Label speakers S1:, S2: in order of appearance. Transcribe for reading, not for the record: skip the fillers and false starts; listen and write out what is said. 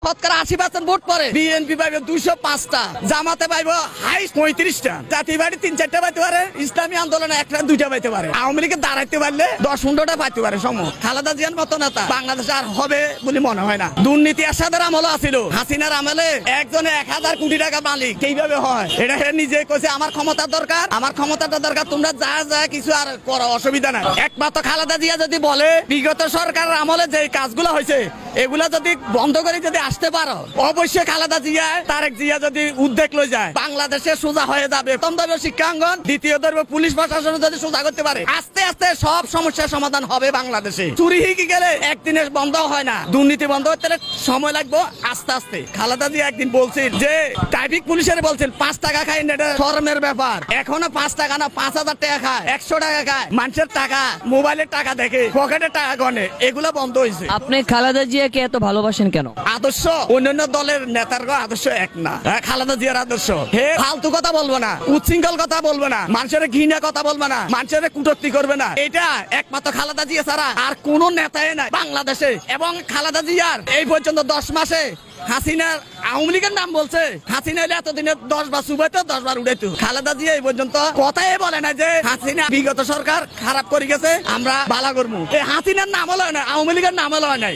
S1: শতকরা 80% ভোট পরে বিএনপি পাইবে 205টা, জামাতে পাইবে হাইস্ট 35টা, জাতীয় পার্টি 3-4টা পাইতে পারে, ইসলামী আন্দোলনে 1-2টা পাইতে পারে, আওয়ামী লীগে দাঁড়াইতে পারলে 10-15টা পাইতে পারে। খালেদা জিয়ার মতো নেতা বাংলাদেশে আর হবে বলে মনে হয় না। দুর্নীতি এরশাদের আমলে আছিল, হাসিনার আমলে একজনে 1000 কোটি টাকা মালিক কিভাবে হয় এটা নিজে কইছে আমার ক্ষমতা দরকার, আমার ক্ষমতাটা দরকার, তোমরা যা যা কিছু আর করা অসুবিধা নাই। একমাত্র খালেদা জিয়া যদি বলে বিগত সরকারের আমলে যে কাজগুলো হয়েছে এগুলা যদি বন্ধ করে যদি আসতে পারো, অবশ্যই খালেদা জিয়া তারেক জিয়া যদি উদ্যোগ লই যায় বাংলাদেশে সোজা হয়ে যাবে। প্রথম ধরবে শিক্ষাঙ্গন, দ্বিতীয় ধরবে পুলিশ প্রশাসন যদি সোজা করতে পারে আস্তে আস্তে সব সমস্যার সমাধান হবে বাংলাদেশে। চুরি হিকি গেলে একদিনে বন্ধ হয় না, দুর্নীতি বন্ধ হতে সময় লাগবে আস্তে আস্তে। খালেদা জিয়া একদিন বলছেন যে ট্রাফিক পুলিশের বলছেন 5 টাকা খাই না, এটা শরমের ব্যাপার। এখনো 5 টাকা না 5000 টাকা খায়, 100 টাকা খায়, মানুষের টাকা মোবাইলের টাকা দেখে পকেটের টাকা গনে, এগুলো বন্ধ হয়েছে।
S2: আপনি খালেদা জিয়াকে এত ভালোবাসেন কেন?
S1: আদর্শ অন্যান্য দলের নেতার আদর্শ এক না, খালেদা জিয়ার আদর্শ। হে ফালতু কথা বলবো না, উচ্ছৃঙ্খল কথা বলবো না, মানুষের ঘৃণা কথা বলবো না, মানুষের কুটক্তি করবে না, এটা একমাত্র খালেদা জিয়া ছাড়া আর কোন নেতাই নাই বাংলাদেশে। এবং খালেদা জিয়ার এই পর্যন্ত 10 মাসে হাসিনার আওয়ামী লীগের নাম বলছে, হাসিনা এতদিনে 10 বার সুবাইতো 10 বার উড়াইতো। খালেদা জিয়া এই পর্যন্ত কথাই বলে না যে হাসিনা বিগত সরকার খারাপ করে গেছে আমরা ভালো করবো। এই হাসিনার নাম হলো না, আওয়ামী লীগের নাম হলো নাই।